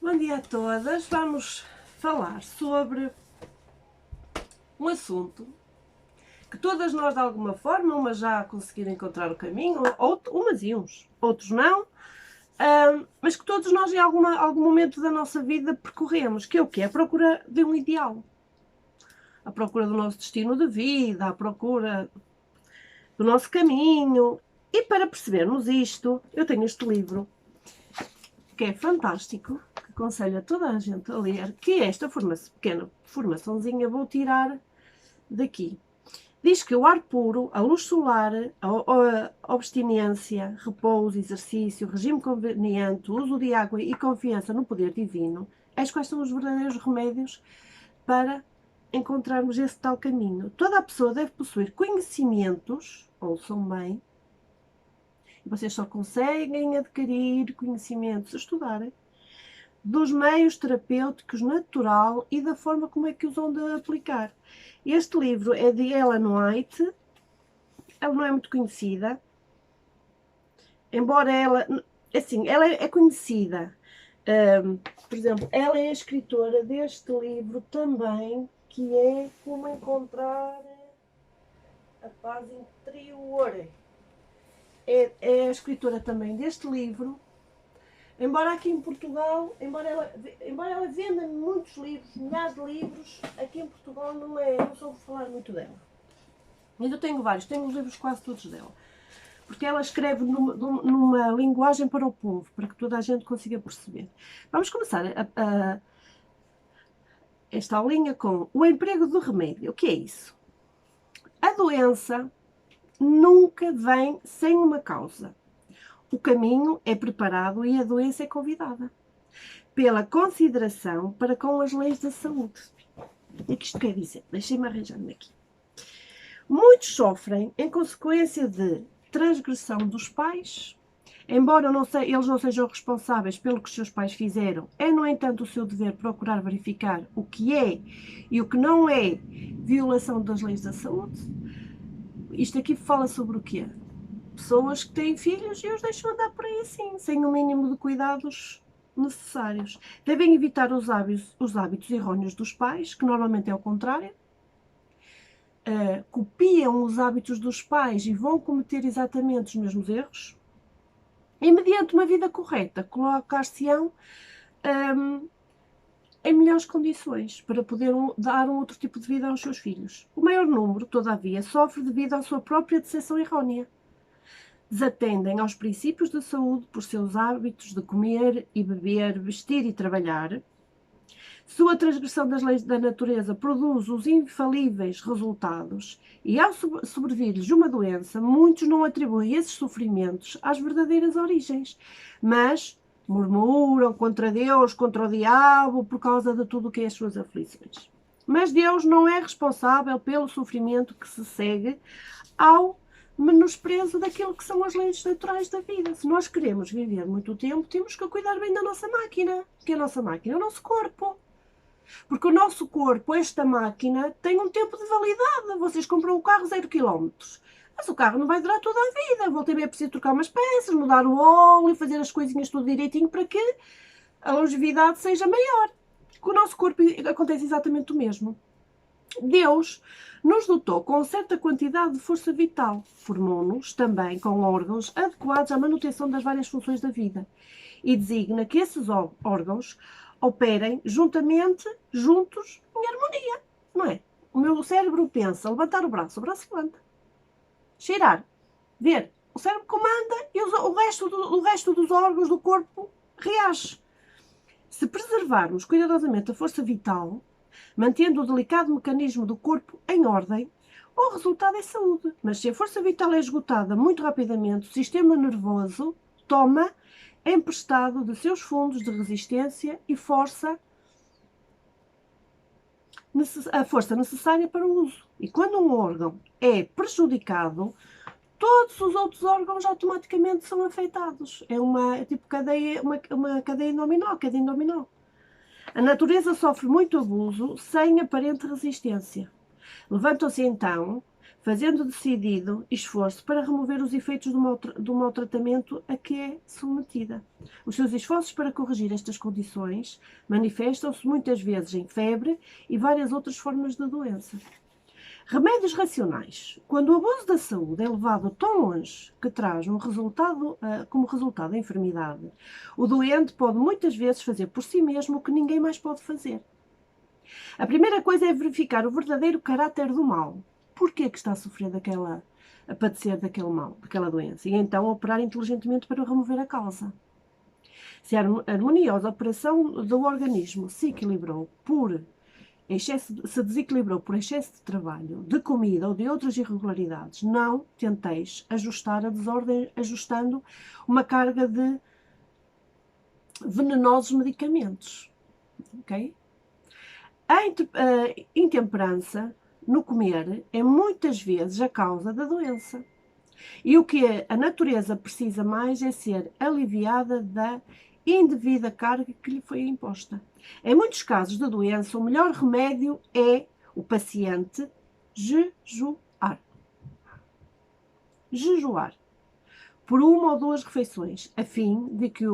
Bom dia a todas. Vamos falar sobre um assunto que todas nós de alguma forma, umas já conseguiram encontrar o caminho, umas e uns, outros não, mas que todos nós em algum momento da nossa vida percorremos, que é o quê? A procura de um ideal. A procura do nosso destino de vida, a procura do nosso caminho. E para percebermos isto, eu tenho este livro, que é fantástico, que aconselho a toda a gente a ler, que é esta pequena formaçãozinha, vou tirar daqui. Diz que o ar puro, a luz solar, a abstinência, repouso, exercício, regime conveniente, uso de água e confiança no poder divino, quais são os verdadeiros remédios para encontrarmos esse tal caminho. Toda a pessoa deve possuir conhecimentos, ouçam bem, e vocês só conseguem adquirir conhecimentos, estudar, dos meios terapêuticos natural e da forma como é que os vão de aplicar. Este livro é de Ellen White, ela não é muito conhecida, embora ela é conhecida. Por exemplo, ela é a escritora deste livro também, que é Como Encontrar a Paz Interior. É a escritora também deste livro. Embora aqui em Portugal, embora ela venda muitos livros, milhares de livros, aqui em Portugal não soube falar muito dela. Mas eu tenho vários, tenho os livros quase todos dela. Porque ela escreve numa linguagem para o povo, para que toda a gente consiga perceber. Vamos começar esta aulinha com o emprego do remédio. O que é isso? A doença nunca vem sem uma causa. O caminho é preparado e a doença é convidada pela consideração para com as leis da saúde. O que isto quer dizer? Deixem-me arranjar-me aqui. Muitos sofrem em consequência de transgressão dos pais, embora eles não sejam responsáveis pelo que os seus pais fizeram. É, no entanto, o seu dever procurar verificar o que é e o que não é violação das leis da saúde. Isto aqui fala sobre o quê? Pessoas que têm filhos e os deixam andar por aí assim, sem o mínimo de cuidados necessários. Devem evitar os hábitos erróneos dos pais, que normalmente é o contrário. Copiam os hábitos dos pais e vão cometer exatamente os mesmos erros. E mediante uma vida correta, colocar-se-ão em melhores condições para poder dar um outro tipo de vida aos seus filhos. O maior número, todavia, sofre devido à sua própria decisão errónea. Desatendem aos princípios da saúde por seus hábitos de comer e beber, vestir e trabalhar. Sua transgressão das leis da natureza produz os infalíveis resultados e, ao sobrevir-lhes uma doença, muitos não atribuem esses sofrimentos às verdadeiras origens, mas murmuram contra Deus, contra o diabo, por causa de tudo o que é as suas aflições. Mas Deus não é responsável pelo sofrimento que se segue ao menosprezo daquilo que são as leis naturais da vida. Se nós queremos viver muito tempo, temos que cuidar bem da nossa máquina, que a nossa máquina é o nosso corpo. Porque o nosso corpo, esta máquina, tem um tempo de validade. Vocês compram um carro 0 km, mas o carro não vai durar toda a vida. Volta e meia é preciso trocar umas peças, mudar o óleo, fazer as coisinhas tudo direitinho para que a longevidade seja maior. Com o nosso corpo acontece exatamente o mesmo. Deus nos dotou com certa quantidade de força vital, formou-nos também com órgãos adequados à manutenção das várias funções da vida e designa que esses órgãos operem juntos, em harmonia, não é? O meu cérebro pensa, levantar o braço levanta. Cheirar, ver, o cérebro comanda e o resto dos órgãos do corpo reage. Se preservarmos cuidadosamente a força vital, mantendo o delicado mecanismo do corpo em ordem, o resultado é saúde. Mas se a força vital é esgotada muito rapidamente, o sistema nervoso toma emprestado de seus fundos de resistência e a força necessária para o uso. E quando um órgão é prejudicado, todos os outros órgãos automaticamente são afetados. É uma cadeia dominó. A natureza sofre muito abuso sem aparente resistência. Levantam-se então fazendo decidido esforço para remover os efeitos do maltratamento a que é submetida. Os seus esforços para corrigir estas condições manifestam-se muitas vezes em febre e várias outras formas de doença. Remédios racionais. Quando o abuso da saúde é levado tão longe que traz como resultado a enfermidade, o doente pode muitas vezes fazer por si mesmo o que ninguém mais pode fazer. A primeira coisa é verificar o verdadeiro caráter do mal. Porquê que está a sofrer a padecer daquele mal, daquela doença? E então operar inteligentemente para remover a causa. Se a harmoniosa operação do organismo se desequilibrou por excesso de trabalho, de comida ou de outras irregularidades, não tenteis ajustar a desordem ajustando uma carga de venenosos medicamentos. Ok? A intemperança no comer é muitas vezes a causa da doença. E o que a natureza precisa mais é ser aliviada da indevida carga que lhe foi imposta. Em muitos casos da doença, o melhor remédio é o paciente jejuar. Jejuar por uma ou duas refeições, a fim de que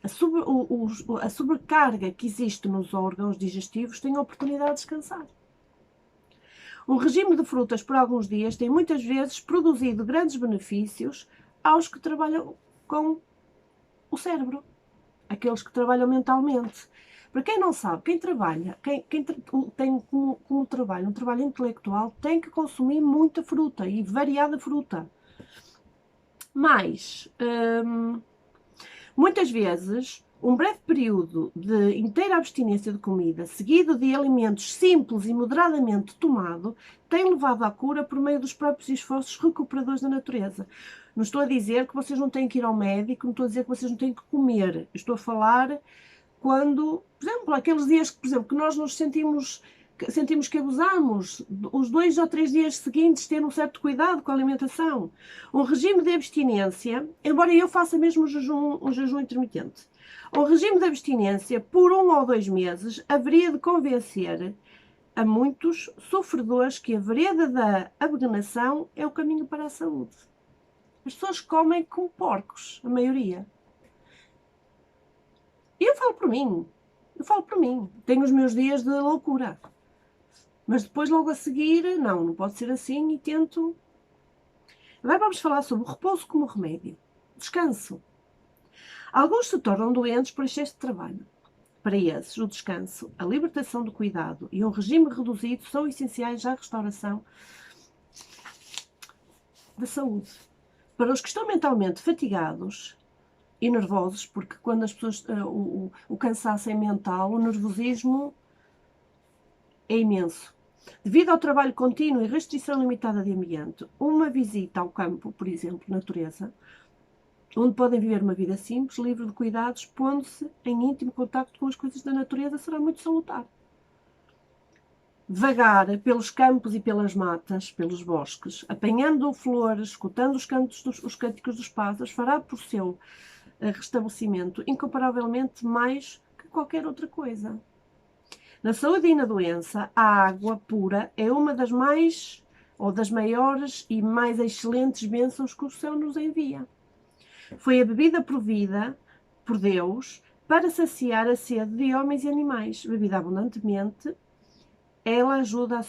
a sobrecarga que existe nos órgãos digestivos tenha a oportunidade de descansar. Um regime de frutas por alguns dias tem muitas vezes produzido grandes benefícios aos que trabalham com o cérebro, aqueles que trabalham mentalmente. Para quem não sabe, quem tem como trabalho um trabalho intelectual tem que consumir muita fruta e variada fruta. Mas, muitas vezes, um breve período de inteira abstinência de comida, seguido de alimentos simples e moderadamente tomado, tem levado à cura por meio dos próprios esforços recuperadores da natureza. Não estou a dizer que vocês não têm que ir ao médico, não estou a dizer que vocês não têm que comer. Estou a falar quando, por exemplo, aqueles dias que, por exemplo, que nós nos sentimos que abusamos, os 2 ou 3 dias seguintes ter um certo cuidado com a alimentação. Um regime de abstinência, embora eu faça mesmo um jejum intermitente, um regime de abstinência por 1 ou 2 meses haveria de convencer a muitos sofredores que a vereda da abnegação é o caminho para a saúde. As pessoas comem como porcos, a maioria. E eu falo por mim. Tenho os meus dias de loucura. Mas depois, logo a seguir, não pode ser assim e tento. Agora vamos falar sobre o repouso como remédio. Descanso. Alguns se tornam doentes por excesso de trabalho. Para esses, o descanso, a libertação do cuidado e um regime reduzido são essenciais à restauração da saúde. Para os que estão mentalmente fatigados e nervosos, porque quando as pessoas, o cansaço é mental, o nervosismo é imenso. Devido ao trabalho contínuo e restrição limitada de ambiente, uma visita ao campo, por exemplo, natureza, onde podem viver uma vida simples, livre de cuidados, pondo-se em íntimo contacto com as coisas da natureza, será muito salutar. Vagar pelos campos e pelas matas, pelos bosques, apanhando flores, escutando os cânticos dos pássaros, fará por seu restabelecimento incomparavelmente mais que qualquer outra coisa. Na saúde e na doença, a água pura é uma das maiores e mais excelentes bênçãos que o céu nos envia. Foi a bebida provida por Deus para saciar a sede de homens e animais. Bebida abundantemente, ela ajuda a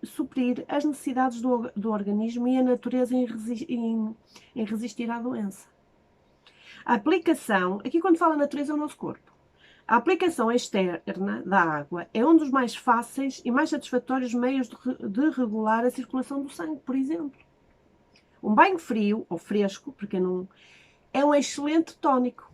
suprir as necessidades do organismo e a natureza em resistir à doença. A aplicação, aqui quando fala natureza é o nosso corpo. A aplicação externa da água é um dos mais fáceis e mais satisfatórios meios de regular a circulação do sangue, por exemplo. Um banho frio ou fresco, porque não, é um excelente tónico.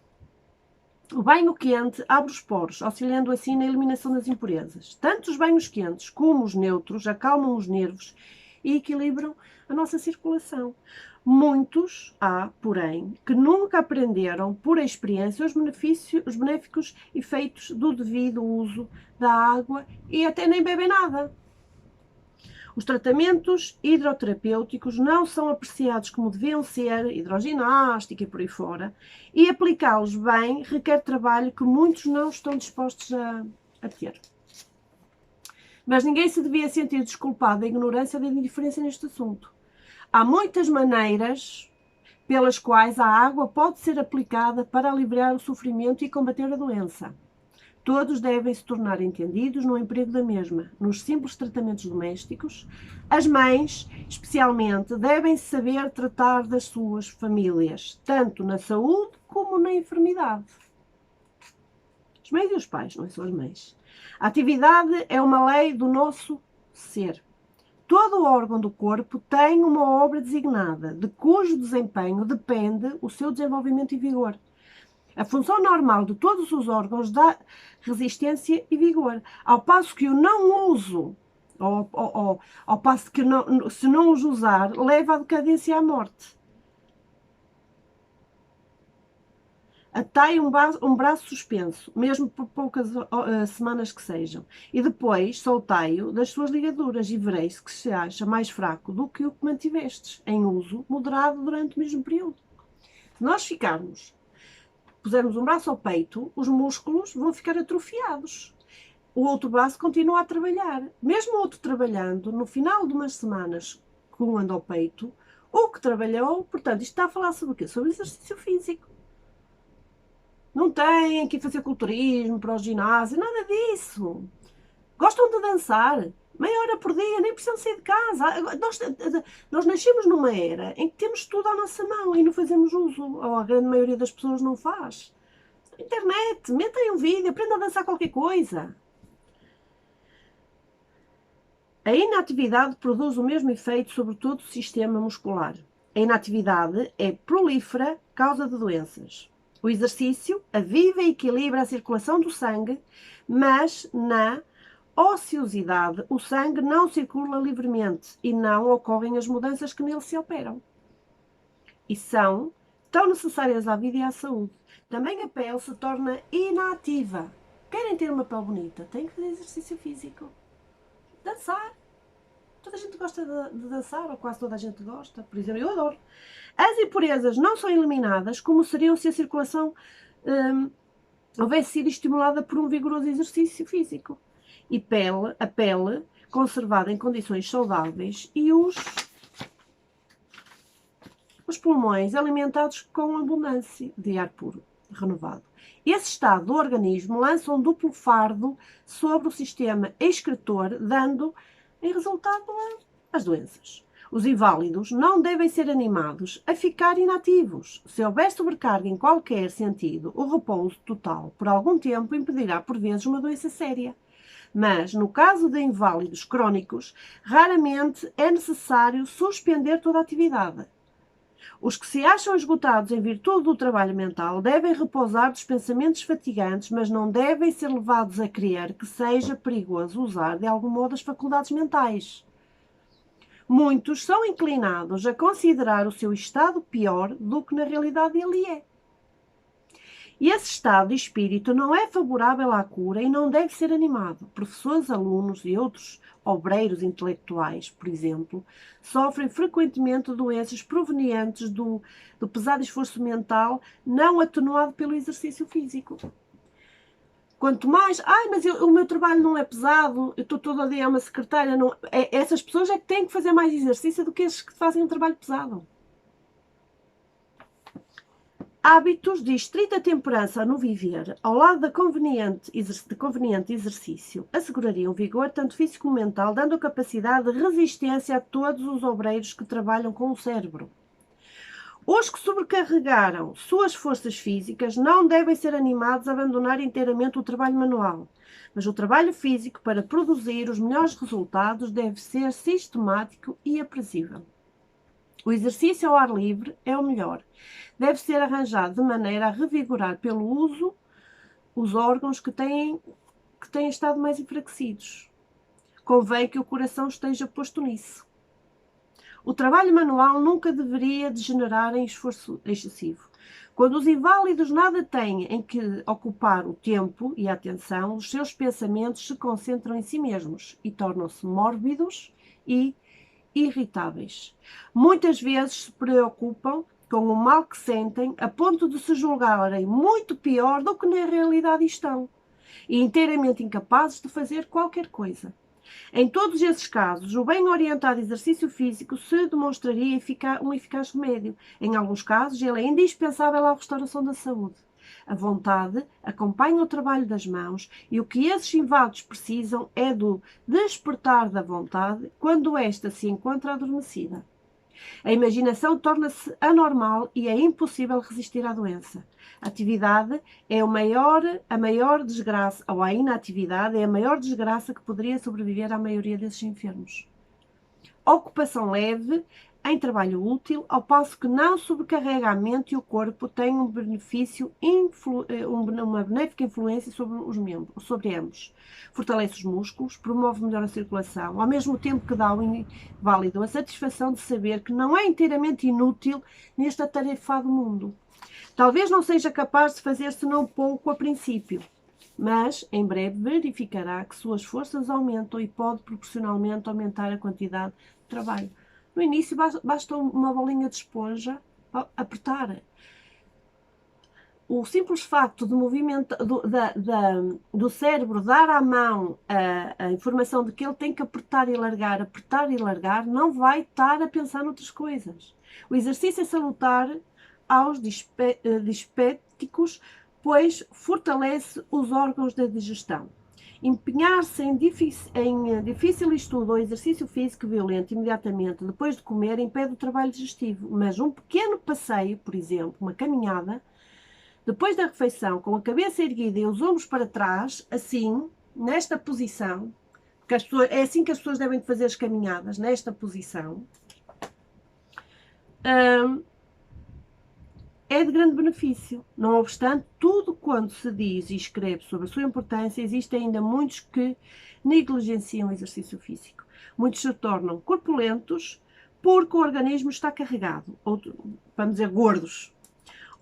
O banho quente abre os poros, auxiliando assim na eliminação das impurezas. Tanto os banhos quentes como os neutros acalmam os nervos e equilibram a nossa circulação. Muitos há, porém, que nunca aprenderam por experiência os benéficos efeitos do devido uso da água e até nem bebem nada. Os tratamentos hidroterapêuticos não são apreciados como deviam ser, hidroginástica e por aí fora, e aplicá-los bem requer trabalho que muitos não estão dispostos a ter. Mas ninguém se devia sentir desculpado da ignorância ou da indiferença neste assunto. Há muitas maneiras pelas quais a água pode ser aplicada para aliviar o sofrimento e combater a doença. Todos devem se tornar entendidos no emprego da mesma, nos simples tratamentos domésticos. As mães, especialmente, devem saber tratar das suas famílias, tanto na saúde como na enfermidade. As mães e os pais, não são as mães. A atividade é uma lei do nosso ser. Todo órgão do corpo tem uma obra designada, de cujo desempenho depende o seu desenvolvimento e vigor. A função normal de todos os órgãos dá resistência e vigor, ao passo que o não uso, ao passo que se não os usar, leva à decadência e à morte. Atai um braço suspenso, mesmo por poucas semanas que sejam, e depois soltai-o das suas ligaduras e vereis que se acha mais fraco do que o que mantivestes, em uso moderado durante o mesmo período. Se nós pusermos um braço ao peito, os músculos vão ficar atrofiados. O outro braço continua a trabalhar. Mesmo o outro trabalhando, no final de umas semanas com um anda ao peito, o que trabalhou, portanto, isto está a falar sobre o quê? Sobre exercício físico. Não têm que ir fazer culturismo para o ginásio, nada disso. Gostam de dançar, meia hora por dia, nem precisam sair de casa. Nós nascemos numa era em que temos tudo à nossa mão e não fazemos uso, ou a grande maioria das pessoas não faz. Internet, metem um vídeo, aprendam a dançar qualquer coisa. A inatividade produz o mesmo efeito sobre todo o sistema muscular. A inatividade é prolífera, causa de doenças. O exercício aviva e equilibra a circulação do sangue, mas na ociosidade o sangue não circula livremente e não ocorrem as mudanças que nele se operam. E são tão necessárias à vida e à saúde. Também a pele se torna inativa. Querem ter uma pele bonita? Têm que fazer exercício físico. Dançar. Toda a gente gosta de dançar, ou quase toda a gente gosta. Por exemplo, eu adoro. As impurezas não são eliminadas como seriam se a circulação houvesse sido estimulada por um vigoroso exercício físico. E a pele conservada em condições saudáveis e os pulmões alimentados com abundância de ar puro, renovado. Esse estado do organismo lança um duplo fardo sobre o sistema excretor, dando em resultado as doenças. Os inválidos não devem ser animados a ficar inativos. Se houver sobrecarga em qualquer sentido, o repouso total por algum tempo impedirá por vezes uma doença séria. Mas, no caso de inválidos crónicos, raramente é necessário suspender toda a atividade. Os que se acham esgotados em virtude do trabalho mental devem repousar dos pensamentos fatigantes, mas não devem ser levados a crer que seja perigoso usar de algum modo as faculdades mentais. Muitos são inclinados a considerar o seu estado pior do que na realidade ele é. E esse estado de espírito não é favorável à cura e não deve ser animado. Professores, alunos e outros obreiros intelectuais, por exemplo, sofrem frequentemente doenças provenientes do pesado esforço mental não atenuado pelo exercício físico. Quanto mais, mas o meu trabalho não é pesado, eu estou todo o dia a uma secretária, não, essas pessoas é que têm que fazer mais exercício do que esses que fazem um trabalho pesado. Hábitos de estrita temperança no viver, ao lado de conveniente exercício, assegurariam vigor tanto físico como mental, dando capacidade de resistência a todos os obreiros que trabalham com o cérebro. Os que sobrecarregaram suas forças físicas não devem ser animados a abandonar inteiramente o trabalho manual, mas o trabalho físico, para produzir os melhores resultados, deve ser sistemático e aprazível. O exercício ao ar livre é o melhor. Deve ser arranjado de maneira a revigorar pelo uso os órgãos que têm estado mais enfraquecidos. Convém que o coração esteja posto nisso. O trabalho manual nunca deveria degenerar em esforço excessivo. Quando os inválidos nada têm em que ocupar o tempo e a atenção, os seus pensamentos se concentram em si mesmos e tornam-se mórbidos e irritáveis. Muitas vezes se preocupam com o mal que sentem a ponto de se julgarem muito pior do que na realidade estão e inteiramente incapazes de fazer qualquer coisa. Em todos esses casos, o bem orientado exercício físico se demonstraria um eficaz remédio. Em alguns casos, ele é indispensável à restauração da saúde. A vontade acompanha o trabalho das mãos e o que esses inválidos precisam é do despertar da vontade quando esta se encontra adormecida. A imaginação torna-se anormal e é impossível resistir à doença. A atividade é a maior desgraça, ou a inatividade é a maior desgraça que poderia sobreviver à maioria desses enfermos. Ocupação leve em trabalho útil, ao passo que não sobrecarrega a mente e o corpo, tem uma benéfica influência sobre os membros, sobre ambos. Fortalece os músculos, promove melhor a circulação, ao mesmo tempo que dá ao inválido a satisfação de saber que não é inteiramente inútil neste atarefado mundo. Talvez não seja capaz de fazer senão pouco a princípio, mas em breve verificará que suas forças aumentam e pode proporcionalmente aumentar a quantidade de trabalho. No início basta uma bolinha de esponja apertar. O simples facto do movimento do cérebro dar à mão a informação de que ele tem que apertar e largar, não vai estar a pensar noutras coisas. O exercício é salutar aos dispépticos, pois fortalece os órgãos da digestão. Empenhar-se em difícil estudo ou exercício físico violento imediatamente depois de comer impede o trabalho digestivo, mas um pequeno passeio, por exemplo, uma caminhada, depois da refeição, com a cabeça erguida e os ombros para trás, assim, nesta posição, porque é assim que as pessoas devem fazer as caminhadas, nesta posição, é de grande benefício. Não obstante, tudo quanto se diz e escreve sobre a sua importância, existem ainda muitos que negligenciam o exercício físico. Muitos se tornam corpulentos porque o organismo está carregado, vamos dizer, gordos.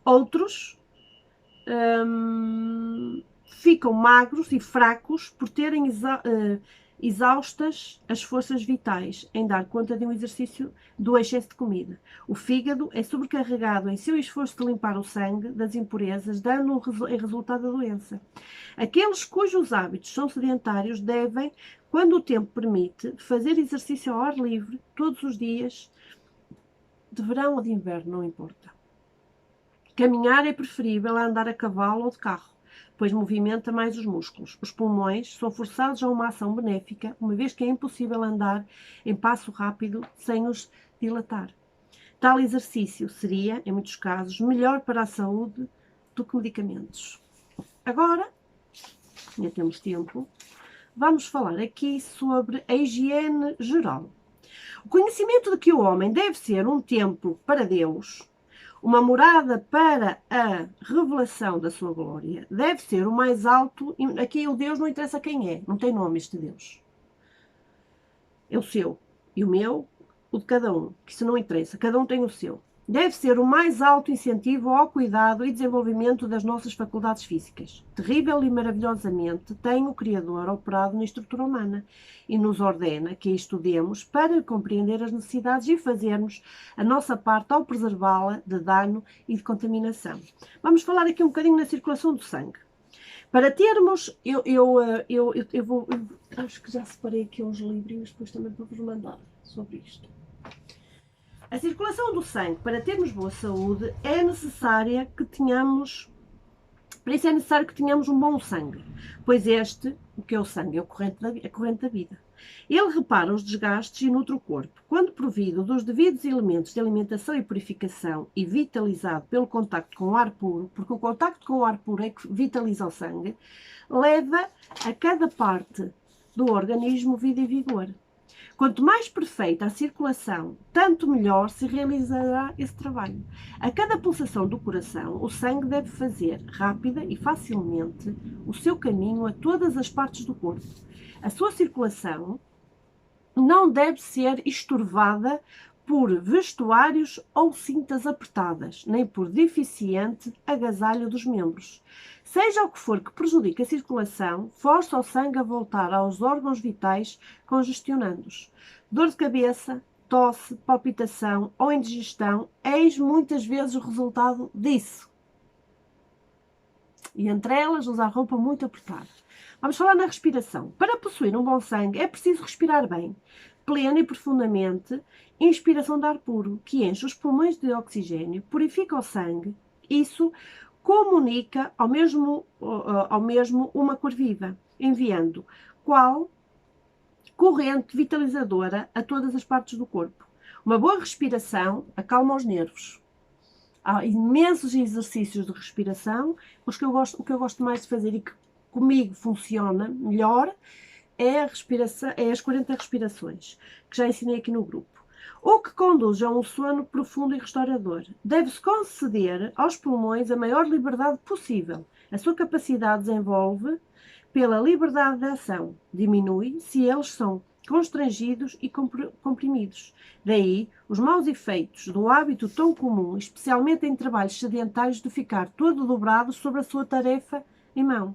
Outros ficam magros e fracos por terem exaustas as forças vitais em dar conta de um exercício do excesso de comida. O fígado é sobrecarregado em seu esforço de limpar o sangue das impurezas, dando em resultado a doença. Aqueles cujos hábitos são sedentários devem, quando o tempo permite, fazer exercício ao ar livre todos os dias, de verão ou de inverno, não importa. Caminhar é preferível a andar a cavalo ou de carro, pois movimenta mais os músculos. Os pulmões são forçados a uma ação benéfica, uma vez que é impossível andar em passo rápido sem os dilatar. Tal exercício seria, em muitos casos, melhor para a saúde do que medicamentos. Agora, ainda temos tempo, vamos falar aqui sobre a higiene geral. O conhecimento de que o homem deve ser um templo para Deus, uma morada para a revelação da sua glória, deve ser o mais alto. Aqui o Deus não interessa quem é, não tem nome este Deus. É o seu e o meu, o de cada um, que isso não interessa, cada um tem o seu. Deve ser o mais alto incentivo ao cuidado e desenvolvimento das nossas faculdades físicas. Terrível e maravilhosamente tem o Criador operado na estrutura humana e nos ordena que a estudemos para compreender as necessidades e fazermos a nossa parte ao preservá-la de dano e de contaminação. Vamos falar aqui um bocadinho na circulação do sangue. Para termos, acho que já separei aqui uns livrinhos depois também para vos mandar sobre isto. A circulação do sangue, para termos boa saúde, é necessária que tenhamos, para isso é necessário que tenhamos um bom sangue, pois este, o que é o sangue? É a corrente da vida. Ele repara os desgastes e nutre o corpo. Quando provido dos devidos elementos de alimentação e purificação e vitalizado pelo contacto com o ar puro, porque o contacto com o ar puro é que vitaliza o sangue, leva a cada parte do organismo vida e vigor. Quanto mais perfeita a circulação, tanto melhor se realizará esse trabalho. A cada pulsação do coração, o sangue deve fazer rápida e facilmente o seu caminho a todas as partes do corpo. A sua circulação não deve ser estorvada por vestuários ou cintas apertadas, nem por deficiente agasalho dos membros. Seja o que for que prejudique a circulação, força o sangue a voltar aos órgãos vitais, congestionando-os. Dor de cabeça, tosse, palpitação ou indigestão, eis muitas vezes o resultado disso. E entre elas, usar roupa muito apertada. Vamos falar na respiração. Para possuir um bom sangue, é preciso respirar bem, plena e profundamente, inspiração de ar puro, que enche os pulmões de oxigênio, purifica o sangue. Isso comunica ao mesmo uma cor viva, enviando qual corrente vitalizadora a todas as partes do corpo. Uma boa respiração acalma os nervos. Há imensos exercícios de respiração. O que eu gosto mais de fazer e que comigo funciona melhor é as 40 respirações, que já ensinei aqui no grupo. O que conduz a um sono profundo e restaurador. Deve-se conceder aos pulmões a maior liberdade possível. A sua capacidade desenvolve pela liberdade de ação. Diminui se eles são constrangidos e comprimidos. Daí os maus efeitos do hábito tão comum, especialmente em trabalhos sedentários, de ficar todo dobrado sobre a sua tarefa em mão.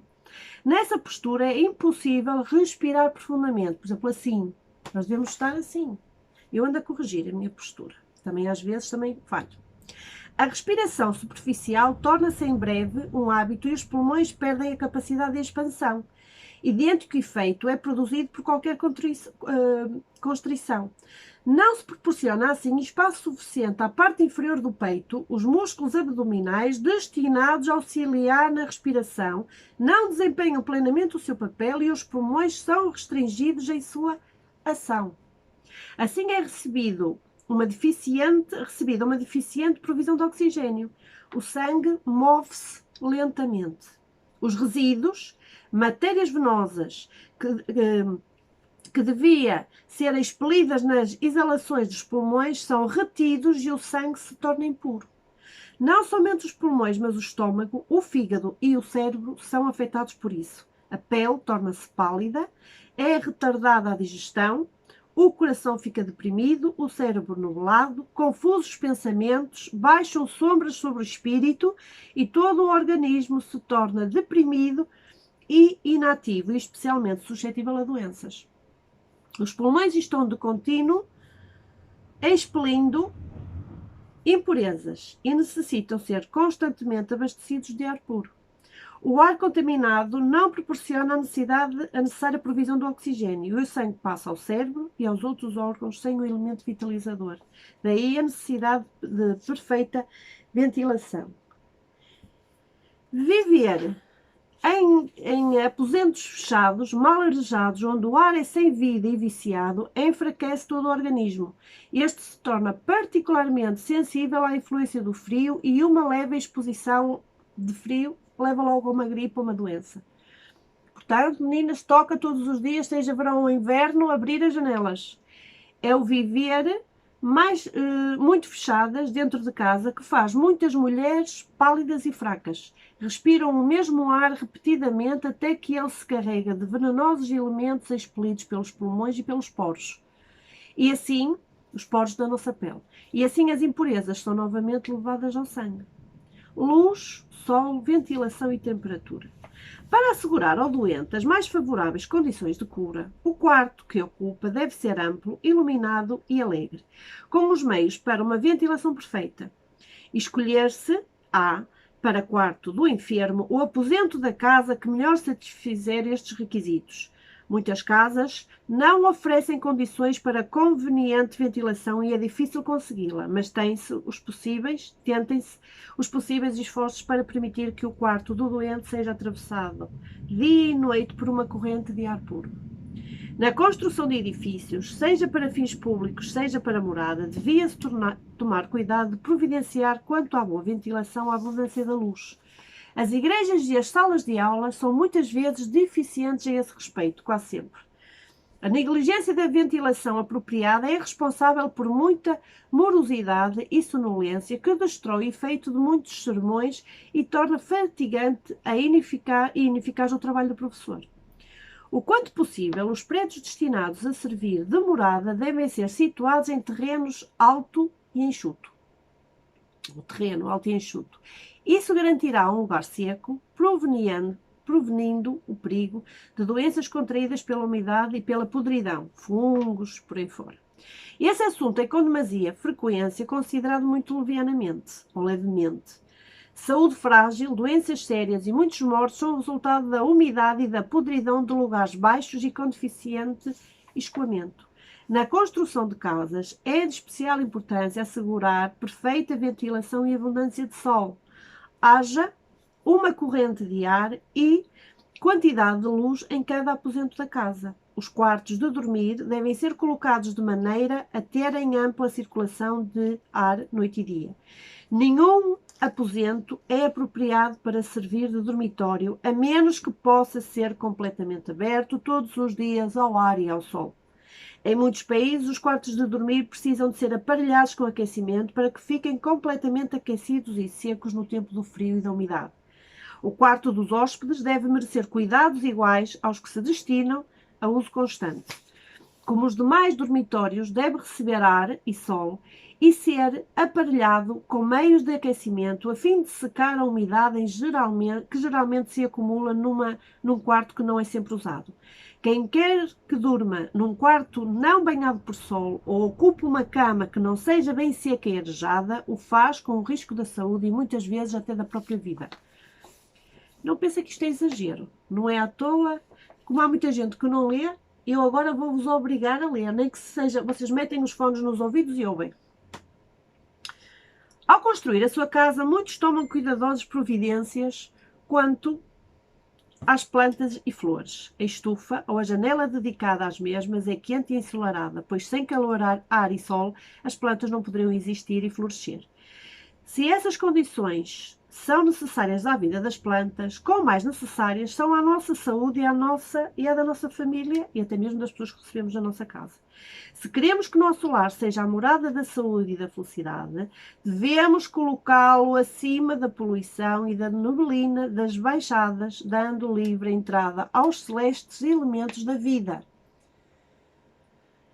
Nessa postura é impossível respirar profundamente. Por exemplo, assim. Nós devemos estar assim. Eu ando a corrigir a minha postura. Também às vezes falho. A respiração superficial torna-se em breve um hábito e os pulmões perdem a capacidade de expansão. Idêntico efeito é produzido por qualquer constrição. Não se proporciona assim espaço suficiente à parte inferior do peito, os músculos abdominais destinados a auxiliar na respiração não desempenham plenamente o seu papel e os pulmões são restringidos em sua ação. Assim é recebida uma deficiente provisão de oxigênio. O sangue move-se lentamente. Os resíduos, matérias venosas que devia ser expelidas nas exalações dos pulmões, são retidos e o sangue se torna impuro. Não somente os pulmões, mas o estômago, o fígado e o cérebro são afetados por isso. A pele torna-se pálida, é retardada a digestão, o coração fica deprimido, o cérebro nublado, confusos pensamentos, baixam sombras sobre o espírito e todo o organismo se torna deprimido e inativo, e especialmente suscetível a doenças. Os pulmões estão de contínuo expelindo impurezas e necessitam ser constantemente abastecidos de ar puro. O ar contaminado não proporciona a necessária provisão do oxigênio e o sangue passa ao cérebro e aos outros órgãos sem o elemento vitalizador. Daí a necessidade de perfeita ventilação. Viver em aposentos fechados, mal arejados, onde o ar é sem vida e viciado, enfraquece todo o organismo. Este se torna particularmente sensível à influência do frio e uma leve exposição de frio leva logo a uma gripe ou uma doença. Portanto, meninas, toca todos os dias, seja verão ou inverno, abrir as janelas. É o viver muito fechadas dentro de casa que faz muitas mulheres pálidas e fracas. Respiram o mesmo ar repetidamente até que ele se carrega de venenosos elementos expelidos pelos pulmões e pelos poros. E assim, os poros da nossa pele. E assim as impurezas são novamente levadas ao sangue. Luz, sol, ventilação e temperatura. Para assegurar ao doente as mais favoráveis condições de cura, o quarto que ocupa deve ser amplo, iluminado e alegre, com os meios para uma ventilação perfeita. Escolher-se para quarto do enfermo, o aposento da casa que melhor satisfizer estes requisitos. Muitas casas não oferecem condições para conveniente ventilação e é difícil consegui-la, mas tentem-se os possíveis esforços para permitir que o quarto do doente seja atravessado dia e noite por uma corrente de ar puro. Na construção de edifícios, seja para fins públicos, seja para morada, devia-se tomar cuidado de providenciar quanto à boa ventilação a abundância da luz. As igrejas e as salas de aula são muitas vezes deficientes a esse respeito, quase sempre. A negligência da ventilação apropriada é responsável por muita morosidade e sonolência que destrói o efeito de muitos sermões e torna fatigante e ineficaz o trabalho do professor. O quanto possível, os prédios destinados a servir de morada devem ser situados em terrenos alto e enxuto. O terreno alto e enxuto. Isso garantirá um lugar seco, prevenindo o perigo de doenças contraídas pela umidade e pela podridão, fungos, por aí fora. Esse assunto é com demasia frequência considerado muito levianamente ou levemente. Saúde frágil, doenças sérias e muitos mortos são o resultado da umidade e da podridão de lugares baixos e com deficiente escoamento. Na construção de casas, é de especial importância assegurar perfeita ventilação e abundância de sol. Haja uma corrente de ar e quantidade de luz em cada aposento da casa. Os quartos de dormir devem ser colocados de maneira a terem ampla circulação de ar noite e dia. Nenhum aposento é apropriado para servir de dormitório, a menos que possa ser completamente aberto todos os dias ao ar e ao sol. Em muitos países, os quartos de dormir precisam de ser aparelhados com aquecimento para que fiquem completamente aquecidos e secos no tempo do frio e da umidade. O quarto dos hóspedes deve merecer cuidados iguais aos que se destinam a uso constante. Como os demais dormitórios, deve receber ar e sol e ser aparelhado com meios de aquecimento a fim de secar a umidade que geralmente se acumula num quarto que não é sempre usado. Quem quer que durma num quarto não banhado por sol ou ocupe uma cama que não seja bem seca e arejada, o faz com o risco da saúde e muitas vezes até da própria vida. Não pensa que isto é exagero, não é à toa. Como há muita gente que não lê, eu agora vou-vos obrigar a ler, nem que seja, vocês metem os fones nos ouvidos e ouvem. Ao construir a sua casa, muitos tomam cuidadosas providências quanto às plantas e flores. A estufa ou a janela dedicada às mesmas é quente e ensolarada, pois sem calor, ar e sol, as plantas não poderiam existir e florescer. Se essas condições são necessárias à vida das plantas, quão mais necessárias são à nossa saúde e à da nossa família e até mesmo das pessoas que recebemos na nossa casa. Se queremos que o nosso lar seja a morada da saúde e da felicidade, devemos colocá-lo acima da poluição e da neblina das baixadas, dando livre entrada aos celestes elementos da vida.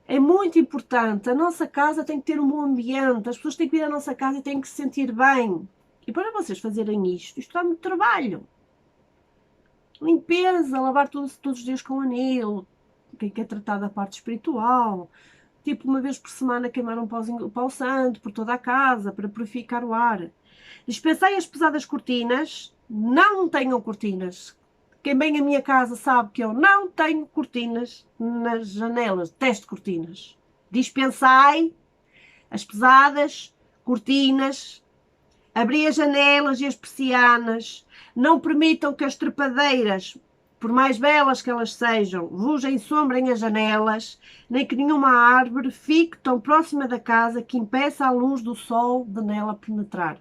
É muito importante, a nossa casa tem que ter um bom ambiente, as pessoas têm que vir à nossa casa e têm que se sentir bem. E para vocês fazerem isto dá muito trabalho. Limpeza, lavar todos os dias com anil, quem quer tratar da parte espiritual, tipo uma vez por semana queimar um pau santo por toda a casa, para purificar o ar. Dispensai as pesadas cortinas, não tenham cortinas. Quem vem à minha casa sabe que eu não tenho cortinas nas janelas, detesto cortinas. Dispensai as pesadas cortinas, abri as janelas e as persianas, não permitam que as trepadeiras, por mais belas que elas sejam, vos ensombrem as janelas, nem que nenhuma árvore fique tão próxima da casa que impeça a luz do sol de nela penetrar.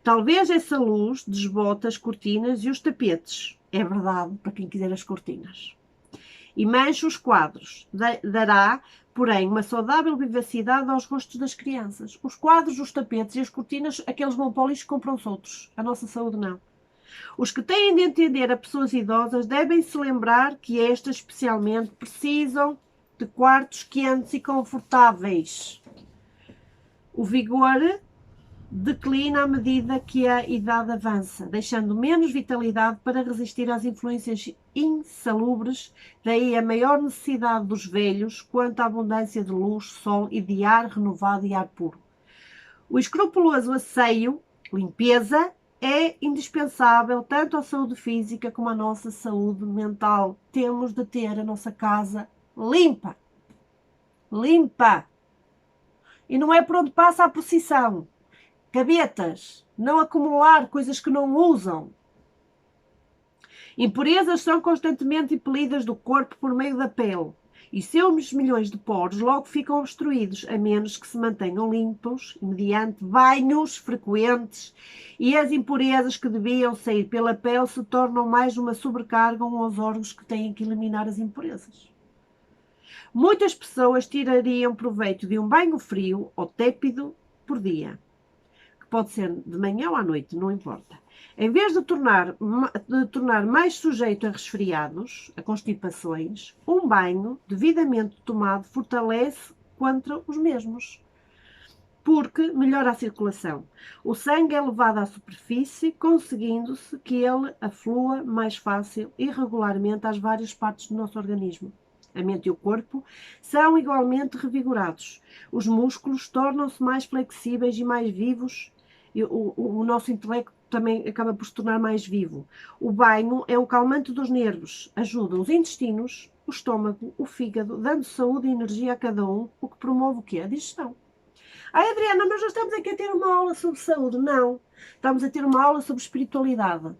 Talvez essa luz desbote as cortinas e os tapetes. É verdade, para quem quiser as cortinas. E manche os quadros. Dará, porém, uma saudável vivacidade aos gostos das crianças. Os quadros, os tapetes e as cortinas, aqueles vão para o lixo, compram-se outros. A nossa saúde não. Os que têm de entender a pessoas idosas devem se lembrar que estas, especialmente, precisam de quartos quentes e confortáveis. O vigor declina à medida que a idade avança, deixando menos vitalidade para resistir às influências insalubres, daí a maior necessidade dos velhos quanto à abundância de luz, sol e de ar renovado e ar puro. O escrupuloso asseio, limpeza, é indispensável tanto à saúde física como à nossa saúde mental. Temos de ter a nossa casa limpa. Limpa! E não é por onde passa a procissão. Gavetas, não acumular coisas que não usam. Impurezas são constantemente impelidas do corpo por meio da pele e seus milhões de poros logo ficam obstruídos, a menos que se mantenham limpos mediante banhos frequentes, e as impurezas que deviam sair pela pele se tornam mais uma sobrecarga aos órgãos que têm que eliminar as impurezas. Muitas pessoas tirariam proveito de um banho frio ou tépido por dia. Pode ser de manhã ou à noite, não importa. Em vez de tornar mais sujeito a resfriados, a constipações, um banho devidamente tomado fortalece contra os mesmos, porque melhora a circulação. O sangue é levado à superfície, conseguindo-se que ele aflua mais fácil e regularmente às várias partes do nosso organismo. A mente e o corpo são igualmente revigorados. Os músculos tornam-se mais flexíveis e mais vivos. O nosso intelecto também acaba por se tornar mais vivo. O banho é um calmante dos nervos, ajuda os intestinos, o estômago, o fígado, dando saúde e energia a cada um, o que promove o quê? A digestão. Ai, Adriana, mas nós estamos aqui a ter uma aula sobre saúde. Não, estamos a ter uma aula sobre espiritualidade.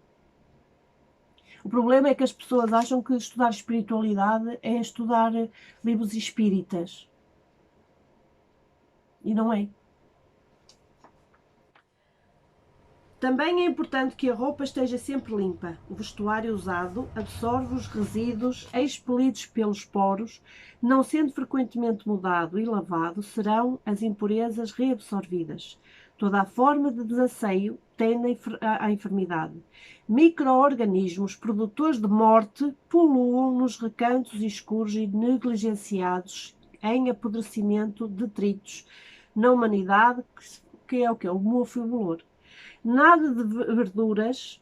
O problema é que as pessoas acham que estudar espiritualidade é estudar livros espíritas. E não é. Também é importante que a roupa esteja sempre limpa. O vestuário usado absorve os resíduos expelidos pelos poros, não sendo frequentemente mudado e lavado, serão as impurezas reabsorvidas. Toda a forma de desasseio tende à enfermidade. Micro-organismos produtores de morte poluam nos recantos escuros e negligenciados em apodrecimento, detritos na humanidade, que é o que? O mofo e o bolor. Nada de verduras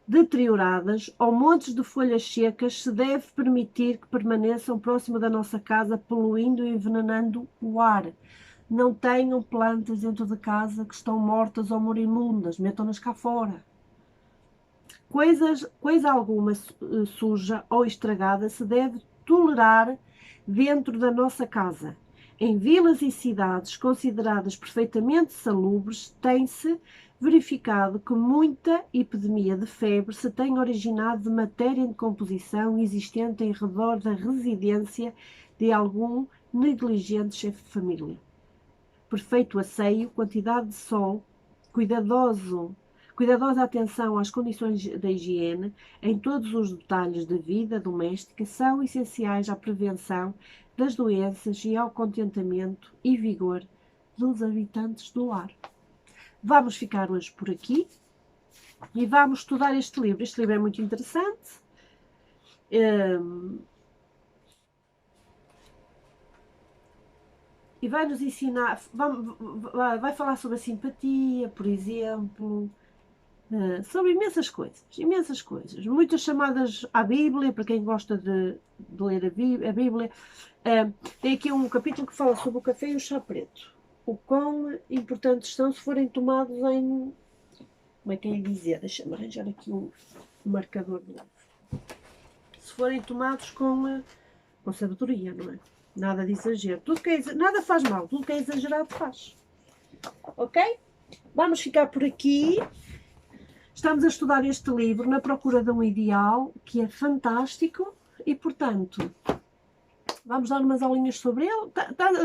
deterioradas ou montes de folhas secas se deve permitir que permaneçam próximo da nossa casa, poluindo e envenenando o ar. Não tenham plantas dentro de casa que estão mortas ou morimundas, metam-nas cá fora. Coisa alguma suja ou estragada se deve tolerar dentro da nossa casa. Em vilas e cidades consideradas perfeitamente salubres, tem-se verificado que muita epidemia de febre se tem originado de matéria em decomposição existente em redor da residência de algum negligente chefe de família. Perfeito asseio, quantidade de sol, cuidadosa atenção às condições da higiene em todos os detalhes da vida doméstica são essenciais à prevenção das doenças e ao contentamento e vigor dos habitantes do lar. Vamos ficar hoje por aqui e vamos estudar este livro. Este livro é muito interessante. E vai nos ensinar, vai falar sobre a simpatia, por exemplo, sobre imensas coisas, muitas chamadas à Bíblia, para quem gosta de ler a Bíblia. Tem aqui um capítulo que fala sobre o café e o chá preto, o quão importantes são se forem tomados em, como é que é dizer, deixa-me arranjar aqui um marcador de lado, se forem tomados com sabedoria, não é? Nada de exagero. Nada faz mal. Tudo que é exagerado faz. Ok? Vamos ficar por aqui. Estamos a estudar este livro na procura de um ideal que é fantástico e, portanto, vamos dar umas aulinhas sobre ele.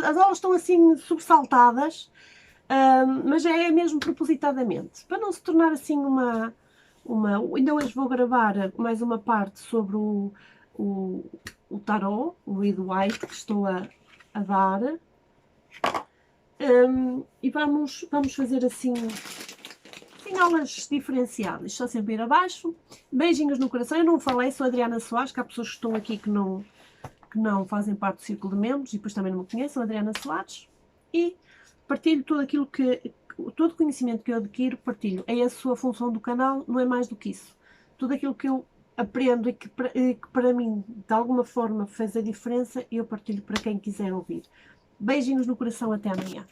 As aulas estão assim sobressaltadas, mas é mesmo propositadamente. Para não se tornar assim uma... Ainda hoje vou gravar mais uma parte sobre o tarot, o Read White, que estou a dar, e vamos fazer assim aulas diferenciadas, só sempre ir abaixo. Beijinhos no coração. Eu não falei, sou a Adriana Soares, que há pessoas que estão aqui que não fazem parte do círculo de membros e depois também não me conhecem. Sou a Adriana Soares e partilho tudo aquilo todo conhecimento que eu adquiro, partilho. É a sua função do canal, não é mais do que isso. Tudo aquilo que eu aprendo e que para mim de alguma forma fez a diferença, eu partilho para quem quiser ouvir. Beijinhos no coração, até amanhã.